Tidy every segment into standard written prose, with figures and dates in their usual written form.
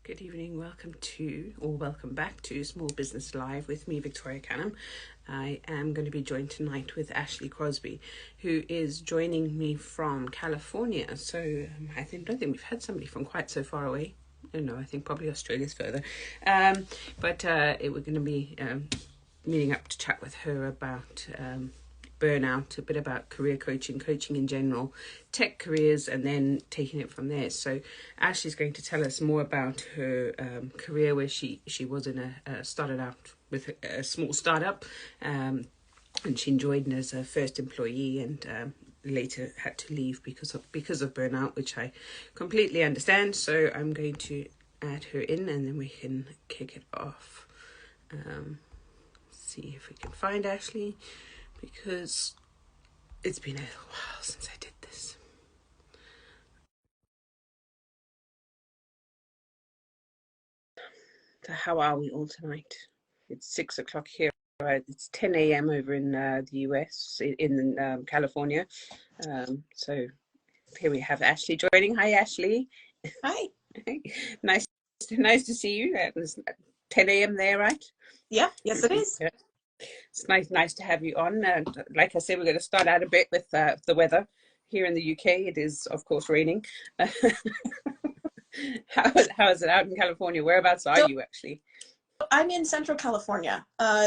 Good evening, welcome back to Small Business Live with me, Victoria Canham. I am going to be joined tonight with Ashley Crosby, who is joining me from California. So I don't think we've had somebody from quite so far away. Oh no, I think probably Australia's further. But we're going to be meeting up to chat with her about burnout, a bit about career coaching in general, tech careers, and then taking it from there. So Ashley's going to tell us more about her career, where she was in started out with a small startup, and she enjoyed it as a first employee, and later had to leave because of burnout, which I completely understand. So I'm going to add her in, and then we can kick it off. See if we can find Ashley, because it's been a little while since I did this. So how are we all tonight? It's 6 o'clock here. Right? It's 10 a.m. over in the US, in California. So here we have Ashley joining. Hi, Ashley. Hi. nice to see you. It was 10 a.m. there, right? Yeah, yes it is. Yeah. It's nice to have you on. Like I said, we're going to start out a bit with the weather. Here in the UK, it is, of course, raining. How is it out in California? Whereabouts are So you actually? I'm in Central California.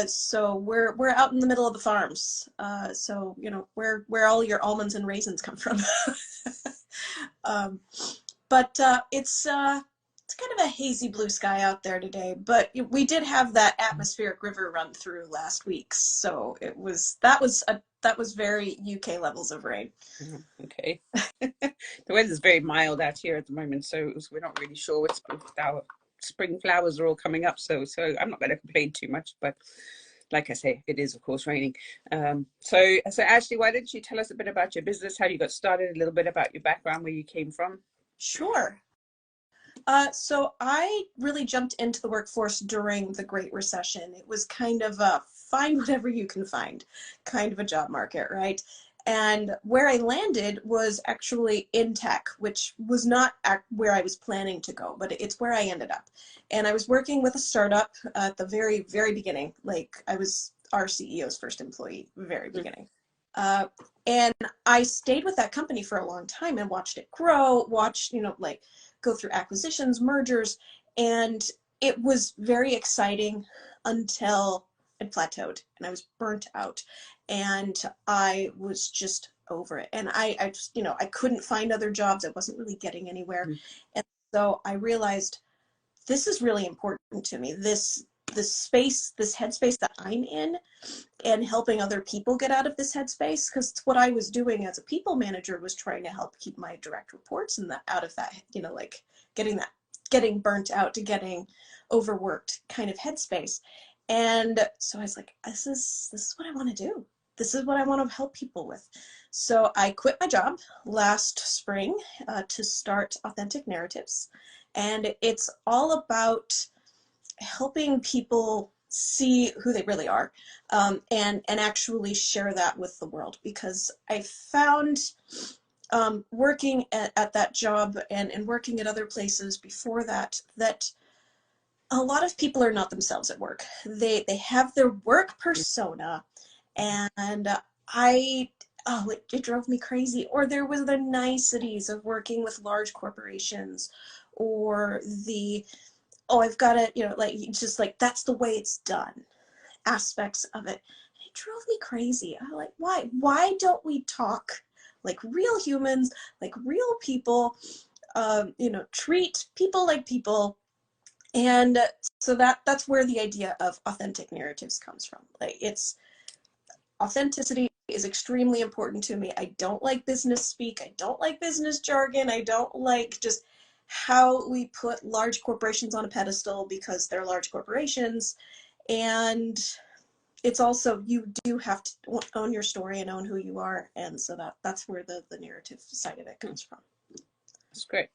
So we're out in the middle of the farms. So you know where all your almonds and raisins come from. um, but it's kind of a hazy blue sky out there today. But we did have that atmospheric river run through last week, so that was very UK levels of rain. Oh, okay. The weather's very mild out here at the moment, so we're not really sure what's our spring flowers are all coming up. So I'm not going to complain too much, but like I say, it is of course raining. So Ashley, why don't you tell us a bit about your business, how you got started, a little bit about your background, where you came from? Sure. So I really jumped into the workforce during the Great Recession. It was kind of a find whatever you can find kind of a job market, right? And where I landed was actually in tech, which was not where I was planning to go, but it's where I ended up. And I was working with a startup at the very, very beginning. Like I was our CEO's first employee, very beginning. Uh, and I stayed with that company for a long time and watched it grow, watched, like go through acquisitions, mergers, and it was very exciting until it plateaued and I was burnt out and I was just over it. And I just, I couldn't find other jobs. I wasn't really getting anywhere. Mm. And so I realized this is really important to me. This space, this headspace that I'm in, and helping other people get out of this headspace, because what I was doing as a people manager was trying to help keep my direct reports and that out of that, like getting burnt out to getting overworked kind of headspace. And so I was like, this is what I want to do. This is what I want to help people with. So I quit my job last spring to start Authentic Narratives. And it's all about helping people see who they really are, and actually share that with the world, because I found working at that job and working at other places before that a lot of people are not themselves at work. They have their work persona, and I it drove me crazy. Or there was the niceties of working with large corporations, or the I've got to, like, just like, that's the way it's done aspects of it. It drove me crazy. I'm like, why don't we talk like real humans, like real people, treat people like people. And so that's where the idea of authentic narratives comes from. Like, it's authenticity is extremely important to me. I don't like business speak. I don't like business jargon. I don't like just how we put large corporations on a pedestal because they're large corporations. And it's also, you do have to own your story and own who you are. And so that's where the narrative side of it comes from. That's great.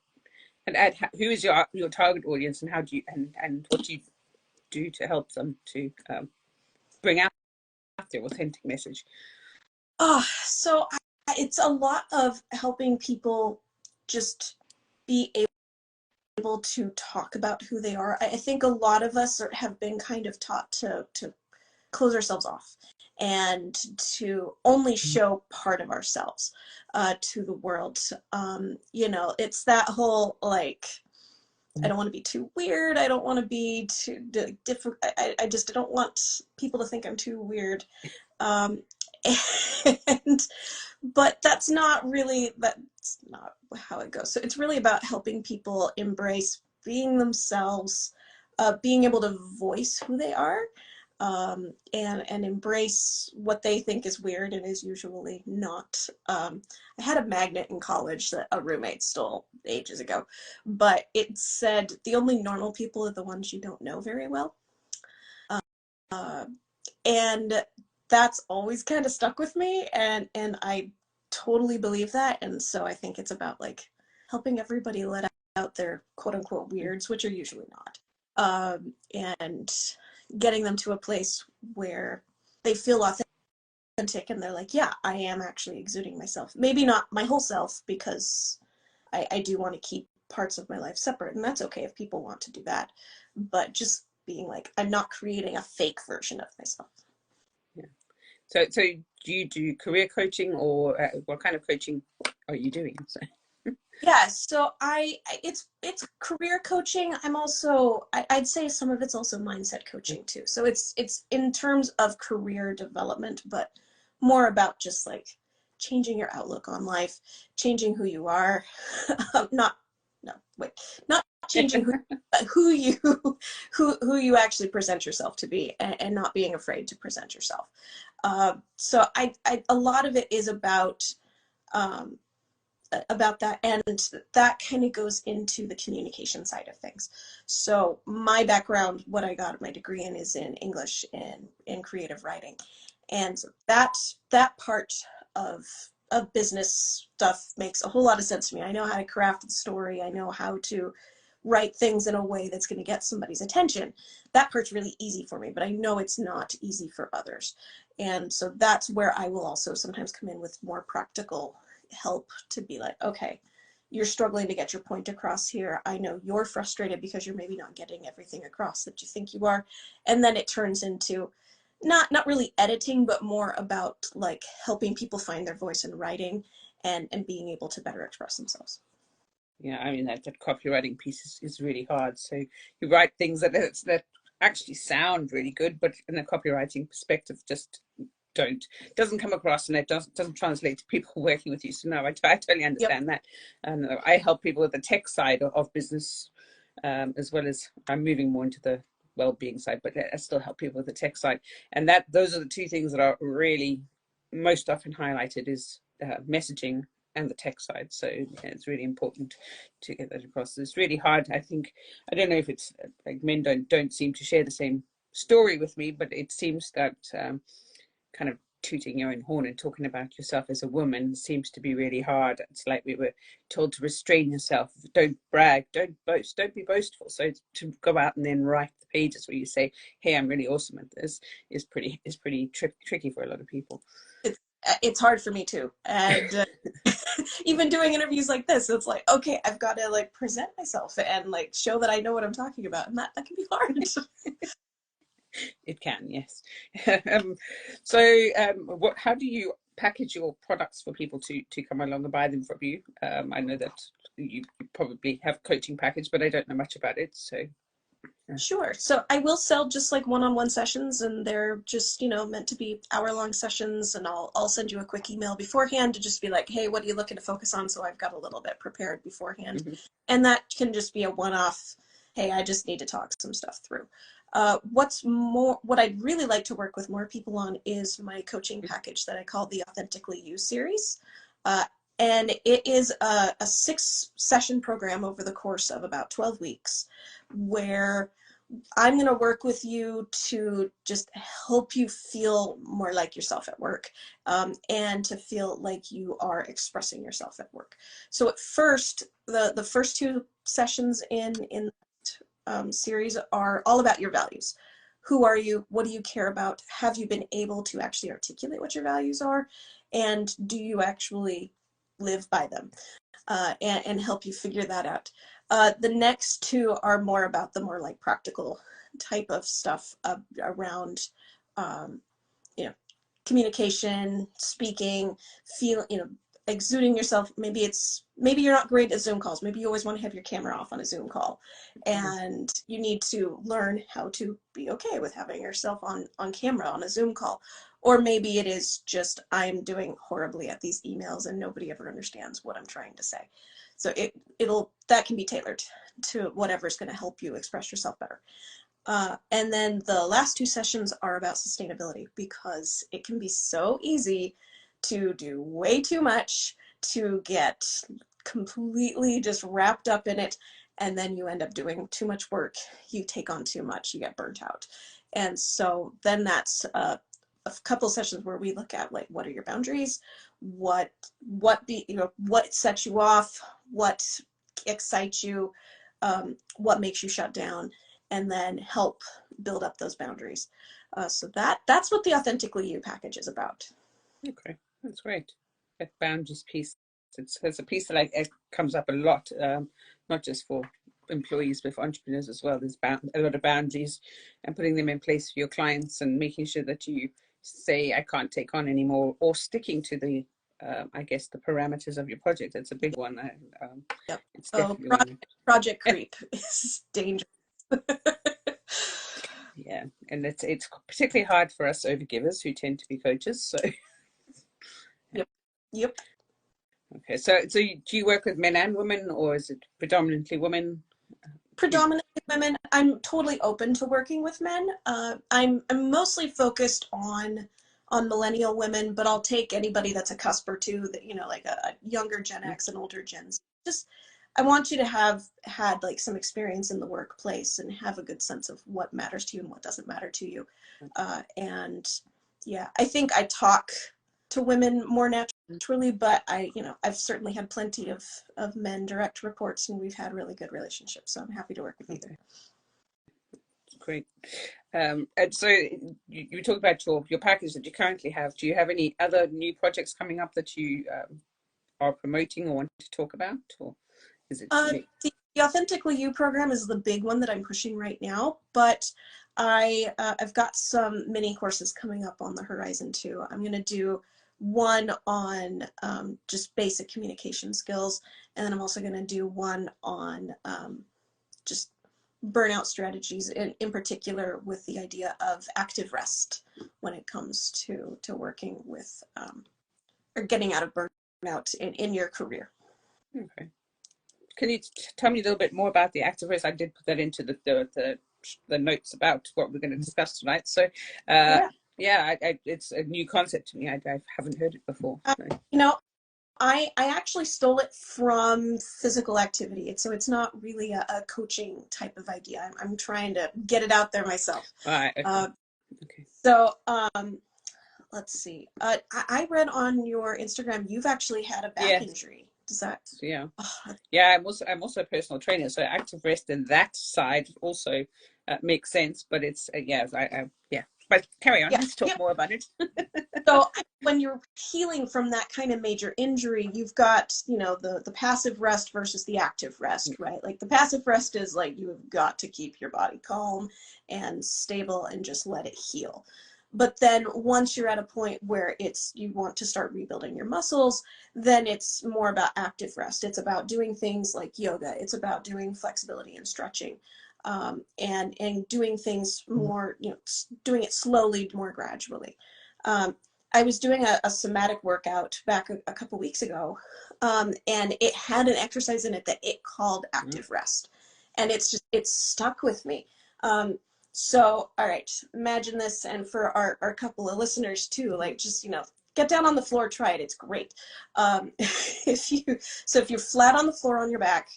And Ed, who is your target audience, and how do you and what do you do to help them to bring out their authentic message? So it's a lot of helping people just be able able to talk about who they are. I think a lot of us have been kind of taught to close ourselves off and to only show part of ourselves to the world. You know, it's that whole like, I don't want to be too weird. I don't want to be too different. I just don't want people to think I'm too weird. Um, and but that's not how it goes. So it's really about helping people embrace being themselves, being able to voice who they are, and embrace what they think is weird and is usually not. I had a magnet in college that a roommate stole ages ago, but it said the only normal people are the ones you don't know very well. And that's always kind of stuck with me, and I totally believe that. And so I think it's about like helping everybody let out their quote unquote weirds, which are usually not, and getting them to a place where they feel authentic and they're like, yeah, I am actually exuding myself. Maybe not my whole self, because I do want to keep parts of my life separate, and that's okay if people want to do that, but just being like, I'm not creating a fake version of myself. Yeah. So do you do career coaching, or what kind of coaching are you doing? So. Yeah, so it's career coaching. I'm also, I'd say some of it's also mindset coaching too. So it's in terms of career development, but more about just like changing your outlook on life, changing who you are. Not no wait, not changing who you who you actually present yourself to be, and not being afraid to present yourself. So I a lot of it is um, about that, and that kind of goes into the communication side of things. So my background, what I got my degree in, is in English and in creative writing, and so that part of business stuff makes a whole lot of sense to me. I know how to craft the story. I know how to write things in a way that's going to get somebody's attention. That part's really easy for me, but I know it's not easy for others. And so that's where I will also sometimes come in with more practical help to be like, okay, you're struggling to get your point across here. I know you're frustrated because you're maybe not getting everything across that you think you are. And then it turns into not really editing, but more about like helping people find their voice in writing, and being able to better express themselves. Yeah, I mean that copywriting piece is really hard. So you write things that actually sound really good, but in a copywriting perspective, just doesn't come across, and it doesn't translate to people working with you. So no, I totally understand that. And I help people with the tech side of business, as well as I'm moving more into the well-being side, but I still help people with the tech side. And those are the two things that are really most often highlighted, is messaging and the tech side. So yeah, it's really important to get that across. It's really hard. I think, I don't know if it's like men don't seem to share the same story with me, but it seems that kind of tooting your own horn and talking about yourself as a woman seems to be really hard. It's like we were told to restrain yourself, don't brag, don't boast, don't be boastful. So to go out and then write the pages where you say, hey, I'm really awesome at this, is pretty tricky for a lot of people. It's hard for me too, and even doing interviews like this, it's like, okay, I've got to like present myself and like show that I know what I'm talking about, and that can be hard. It can, yes. How do you package your products for people to come along and buy them from you? I know that you probably have a coaching package, but I don't know much about it. So Sure. So I will sell just like one-on-one sessions, and they're just, meant to be hour-long sessions, and I'll send you a quick email beforehand to just be like, hey, what are you looking to focus on? So I've got a little bit prepared beforehand. Mm-hmm. And that can just be a one-off, hey, I just need to talk some stuff through. What I'd really like to work with more people on is my coaching package that I call the Authentically You series. And it is a 6-session program over the course of about 12 weeks, where I'm going to work with you to just help you feel more like yourself at work, and to feel like you are expressing yourself at work. So at first, the first 2 sessions in series are all about your values. Who are you? What do you care about? Have you been able to actually articulate what your values are? And do you actually live by them? And help you figure that out. The next two are more about the more like practical type of stuff around, um, you know, communication, speaking, exuding yourself. Maybe you're not great at Zoom calls. Maybe you always want to have your camera off on a Zoom call, and you need to learn how to be okay with having yourself on camera on a Zoom call. Or maybe it is just I'm doing horribly at these emails and nobody ever understands what I'm trying to say. So that can be tailored to whatever's going to help you express yourself better. And then the last two sessions are about sustainability, because it can be so easy to do way too much, to get completely just wrapped up in it, and then you end up doing too much work. You take on too much, you get burnt out. And so then that's a couple sessions where we look at like, what are your boundaries? What sets you off? What excites you? What makes you shut down? And then help build up those boundaries. So that's what the Authentically You package is about. Okay, that's great. That boundaries piece, it's a piece that it comes up a lot, not just for employees, but for entrepreneurs as well. There's a lot of boundaries, and putting them in place for your clients, and making sure that you say, I can't take on anymore, or sticking to the, I guess, the parameters of your project. It's a big one. Yep. It's definitely one. Project creep is dangerous. Yeah, and it's particularly hard for us overgivers who tend to be coaches. So Yep. Okay, so do you work with men and women, or is it predominantly women? Predominantly women. I'm totally open to working with men. I'm mostly focused on millennial women, but I'll take anybody that's a cusper too, that, like a younger Gen X and older Gens. Just, I want you to have had like some experience in the workplace and have a good sense of what matters to you and what doesn't matter to you. And yeah, I think I talk to women more naturally, but I've certainly had plenty of men direct reports, and we've had really good relationships. So I'm happy to work with either. Great. And so you talk about your package that you currently have. Do you have any other new projects coming up that you are promoting or want to talk about, or is it? The Authentically You program is the big one that I'm pushing right now, but I've got some mini courses coming up on the horizon too. I'm going to do one on just basic communication skills, and then I'm also going to do one on just burnout strategies, in particular with the idea of active rest when it comes to working with or getting out of burnout in your career. Okay. Can you tell me a little bit more about the active rest? I did put that into the notes about what we're going to discuss tonight. So it's a new concept to me. I haven't heard it before. So. I actually stole it from physical activity. So it's not really a coaching type of idea. I'm trying to get it out there myself. All right. Okay. Okay. So let's see. I read on your Instagram you've actually had a back injury. Does that? Yeah. Yeah. I'm also a personal trainer, so active rest and that side also makes sense. But it's yeah. But carry on. Let's talk more about it. So when you're healing from that kind of major injury, you've got, the passive rest versus the active rest, right? Like the passive rest is like you've got to keep your body calm and stable and just let it heal. But then once you're at a point where you want to start rebuilding your muscles, then it's more about active rest. It's about doing things like yoga. It's about doing flexibility and stretching. And doing things more, doing it slowly, more gradually. I was doing a somatic workout back a couple weeks ago, and it had an exercise in it that it called active rest, and it's stuck with me. So, all right, imagine this, and for our couple of listeners too, like just get down on the floor, try it. It's great. If you're flat on the floor on your back,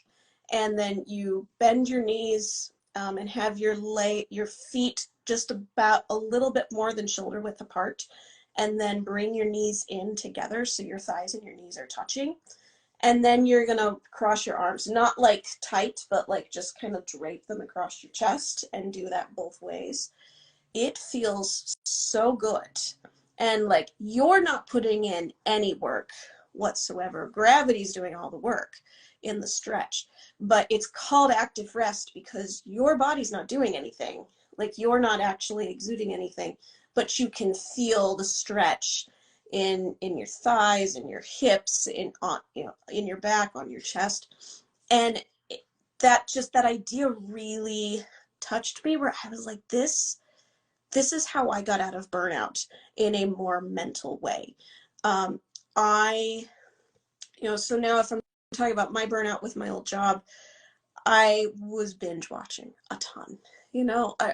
and then you bend your knees. And have your feet just about a little bit more than shoulder width apart, and then bring your knees in together so your thighs and your knees are touching. And then you're gonna cross your arms, not like tight, but like just kind of drape them across your chest, and do that both ways. It feels so good. And like you're not putting in any work whatsoever. Gravity's doing all the work. in the stretch. But it's called active rest because your body's not doing anything. Like, you're not actually exuding anything, but you can feel the stretch in your thighs, in your hips, in your back, on your chest. And that idea really touched me, where I was like, this is how I got out of burnout in a more mental way. I, so now if I'm talking about my burnout with my old job, I was binge watching a ton.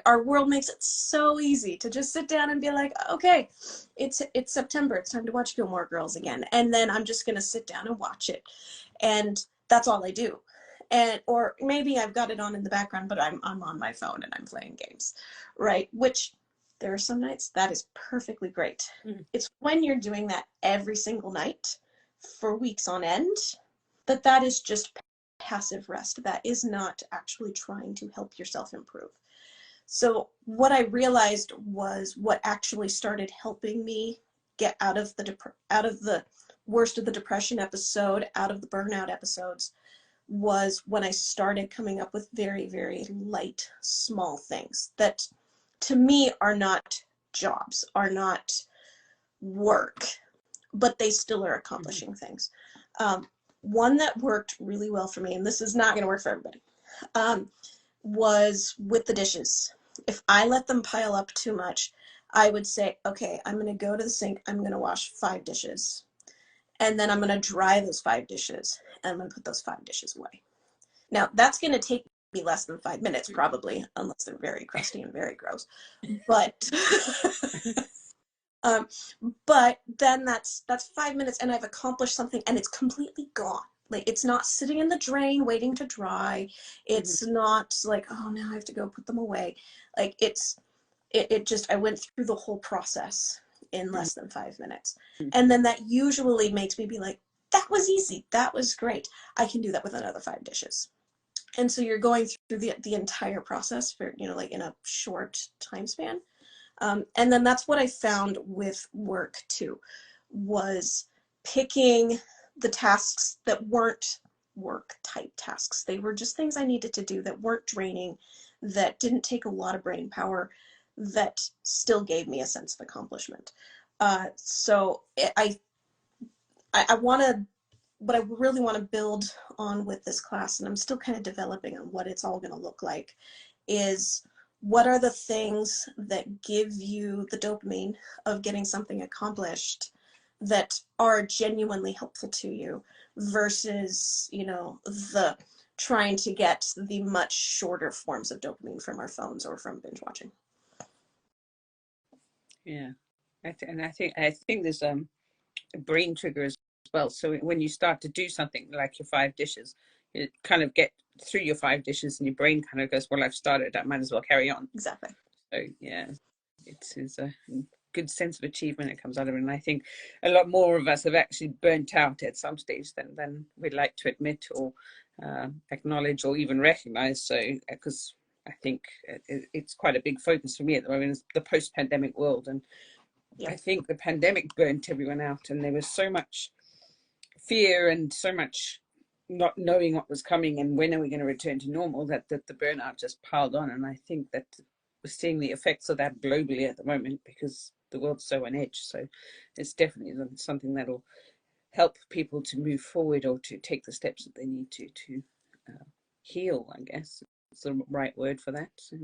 Our world makes it so easy to just sit down and be like, okay, it's September, it's time to watch Gilmore Girls again. And then I'm just going to sit down and watch it. And that's all I do. Or maybe I've got it on in the background, but I'm on my phone and I'm playing games, right? Which there are some nights that is perfectly great. It's when you're doing that every single night for weeks on end that is just passive rest. That is not actually trying to help yourself improve. So what I realized was what actually started helping me get out of the worst of the depression episode, out of the burnout episodes, was when I started coming up with very, very light, small things that to me are not jobs, are not work, but they still are accomplishing things. One that worked really well for me, and this is not going to work for everybody, was with the dishes. If I let them pile up too much, I would say, okay, I'm going to go to the sink, I'm going to wash 5 dishes, and then I'm going to dry those 5 dishes, and I'm going to put those 5 dishes away. Now, that's going to take me less than 5 minutes, probably, unless they're very crusty and very gross. But but then that's 5 minutes, and I've accomplished something, and it's completely gone. Like, it's not sitting in the drain waiting to dry. It's not like, oh, now I have to go put them away. Like, it just, I went through the whole process in less than 5 minutes. And then that usually makes me be like, that was easy. That was great. I can do that with another 5 dishes. And so you're going through the entire process for, like in a short time span. And then that's what I found with work too, was picking the tasks that weren't work type tasks. They were just things I needed to do that weren't draining, that didn't take a lot of brain power, that still gave me a sense of accomplishment. So what I really want to build on with this class, and I'm still kind of developing on what it's all going to look like, is what are the things that give you the dopamine of getting something accomplished that are genuinely helpful to you versus, the trying to get the much shorter forms of dopamine from our phones or from binge watching. Yeah. I think there's a brain trigger as well. So when you start to do something like your 5 dishes, you kind of get through your 5 dishes and your brain kind of goes, well, I've started, I might as well carry on. Exactly. So yeah, it's a good sense of achievement that comes out of it. And I think a lot more of us have actually burnt out at some stage than we'd like to admit or acknowledge or even recognize. So because I think it's quite a big focus for me at the moment, is the post-pandemic world. And yeah. I think the pandemic burnt everyone out, and there was so much fear and so much not knowing what was coming and when are we going to return to normal, that the burnout just piled on. And I think that we're seeing the effects of that globally at the moment because the world's so on edge. So it's definitely something that'll help people to move forward or to take the steps that they need to heal, I guess. It's the right word for that. So.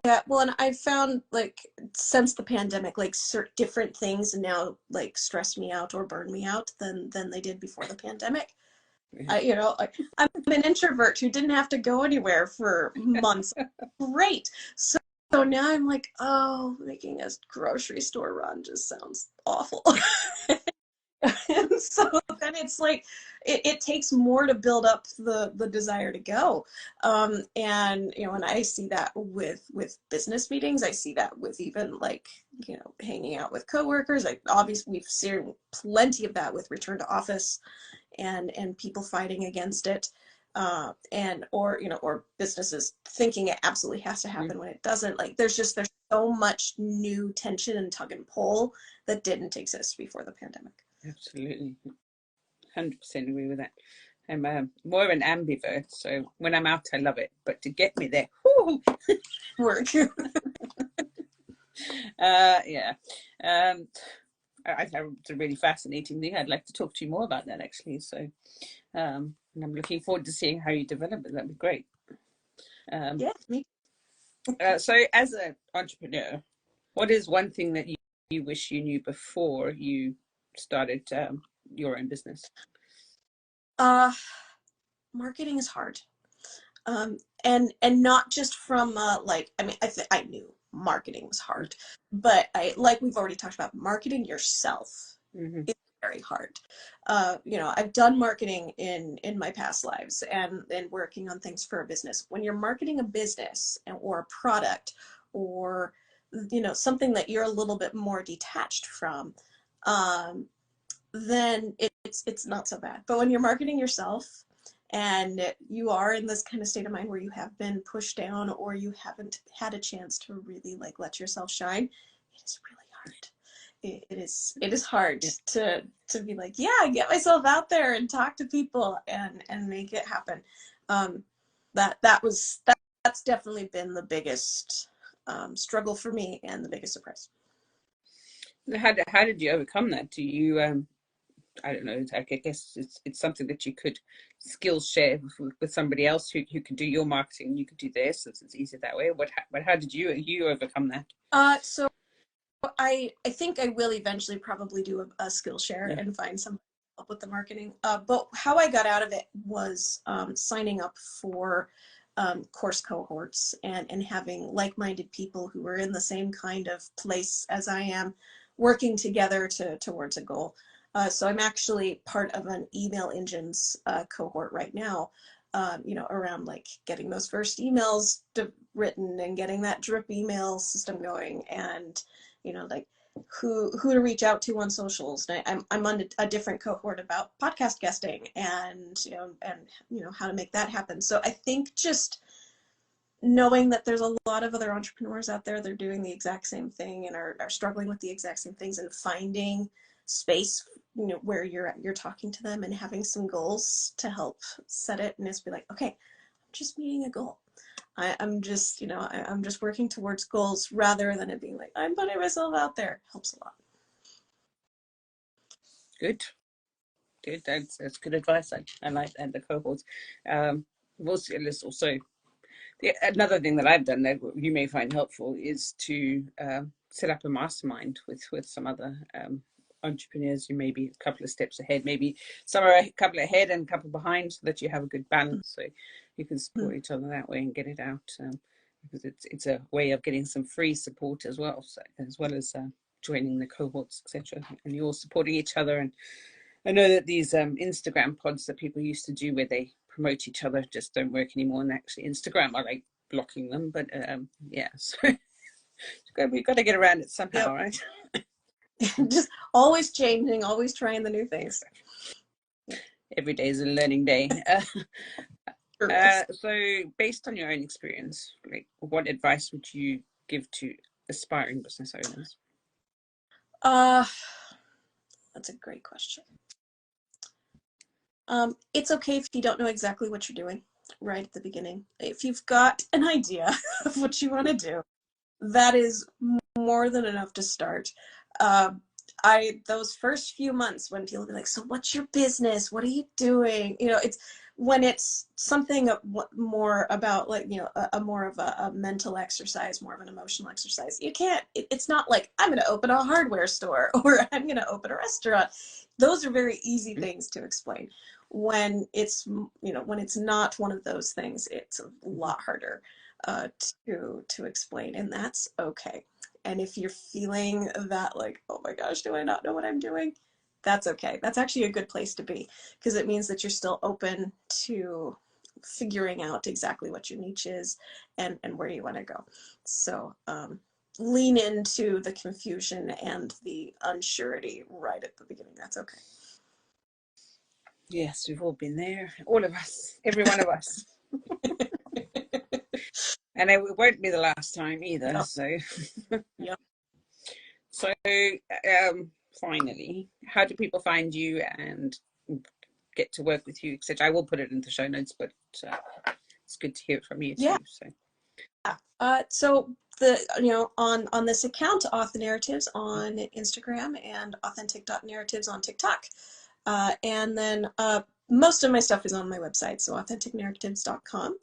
Yeah, well, and I've found, like, since the pandemic, like, different things now, like, stress me out or burn me out than they did before the pandemic. Yeah. I'm an introvert who didn't have to go anywhere for months. Great. So now I'm like, oh, making a grocery store run just sounds awful. And so then it's like it takes more to build up the desire to go, and and I see that with business meetings. I see that with even like hanging out with coworkers. Obviously we've seen plenty of that with return to office and people fighting against it, or businesses thinking it absolutely has to happen when it doesn't. Like there's so much new tension and tug and pull that didn't exist before the pandemic. Absolutely. 100% agree with that. I'm more of an ambivert, so when I'm out, I love it. But to get me there, whoo, Work. yeah. Um, I found it's a really fascinating thing. I'd like to talk to you more about that, actually. So, and I'm looking forward to seeing how you develop it. That'd be great. Yeah, me. So, as an entrepreneur, what is one thing that you wish you knew before you started your own business? Marketing is hard. Um, and not just from like, I mean, I knew marketing was hard, but like we've already talked about, marketing yourself Mm-hmm. is very hard. I've done marketing in my past lives and working on things for a business. When you're marketing a business or a product, or something that you're a little bit more detached from, um, then it's not so bad. But when you're marketing yourself and you are in this kind of state of mind where you have been pushed down or you haven't had a chance to really like let yourself shine, it is really hard. It is hard to be like, yeah, get myself out there and talk to people and make it happen. That's definitely been the biggest struggle for me and the biggest surprise. How did you overcome that? Do you I don't know. I guess it's something that you could skills share with somebody else who can do your marketing. You could do this, since it's easier that way. But how did you overcome that? So I think I will eventually probably do a skill share Yeah. and find some help with the marketing. But how I got out of it was signing up for course cohorts and having like-minded people who are in the same kind of place as I am, working together towards a goal. So I'm actually part of an email engines cohort right now, around like getting those first emails written and getting that drip email system going, and like who to reach out to on socials. And I'm on a different cohort about podcast guesting and how to make that happen. So I think just knowing that there's a lot of other entrepreneurs out there, they're doing the exact same thing and are struggling with the exact same things, and finding space where you're talking to them and having some goals to help set it, and just be like, okay, I'm just meeting a goal. I'm just, I'm just working towards goals, rather than it being like, I'm putting myself out there, helps a lot. Good. Good. That's good advice. I like that, the cohorts. Also, another thing that I've done that you may find helpful is to set up a mastermind with some other entrepreneurs who may be a couple of steps ahead, maybe some are a couple ahead and a couple behind, so that you have a good balance, so you can support each other that way and get it out, because it's a way of getting some free support as well, so, as well as joining the cohorts, etc. And you're all supporting each other. And I know that these Instagram pods that people used to do where they promote each other just don't work anymore. And actually, Instagram are like blocking them. But yeah, so we've got to get around it somehow, Yep. right? Just always changing, always trying the new things. Every day is a learning day. So, based on your own experience, like, what advice would you give to aspiring business owners? That's a great question. It's okay if you don't know exactly what you're doing right at the beginning. If you've got an idea of what you want to do, that is more than enough to start. Those first few months when people be like, so what's your business? What are you doing? It's when it's something more about like, a more of a mental exercise, more of an emotional exercise. You can't, it's not like I'm going to open a hardware store or I'm going to open a restaurant. Those are very easy things to explain. When it's, when it's not one of those things, it's a lot harder to explain, and that's okay. And if you're feeling that like, oh my gosh, do I not know what I'm doing? That's okay. That's actually a good place to be, because it means that you're still open to figuring out exactly what your niche is and where you want to go. So lean into the confusion and the unsurety right at the beginning. That's okay. Yes, we've all been there. All of us. Every one of us. And it won't be the last time either. No. So, Yep. so finally, how do people find you, and get to work with you, etc. I will put it in the show notes, but it's good to hear it from you Yeah. too. So So the on this account, Author Narratives on Instagram and authentic.narratives on TikTok. And then most of my stuff is on my website, so authenticnarratives.com.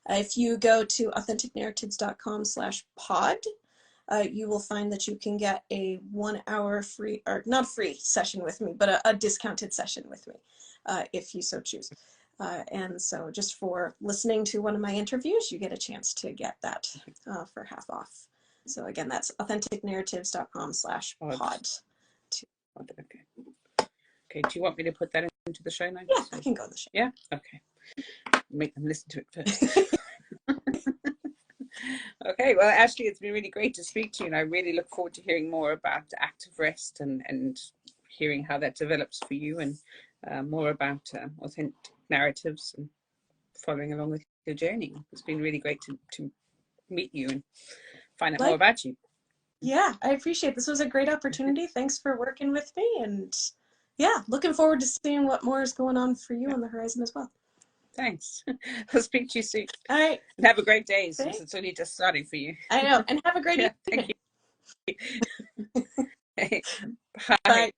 If you go to authenticnarratives.com/pod, you will find that you can get a 1 hour free, or not free session with me, but a discounted session with me, if you so choose. And so just for listening to one of my interviews, you get a chance to get that for half off. So again, that's authenticnarratives.com/pod. okay. Okay, do you want me to put that into the show notes? Yeah, I can go in the show. Yeah, okay. Make them listen to it first. Okay, well, Ashley, it's been really great to speak to you, and I really look forward to hearing more about active rest and hearing how that develops for you, and more about authentic narratives and following along with your journey. It's been really great to meet you and find out more about you. Yeah, I appreciate it. This was a great opportunity. Thanks for working with me, and yeah, looking forward to seeing what more is going on for you on the horizon as well. Thanks. I'll speak to you soon. All right. And have a great day, Thanks. since it's only just starting for you. I know. And have a great evening. Thank you. Bye.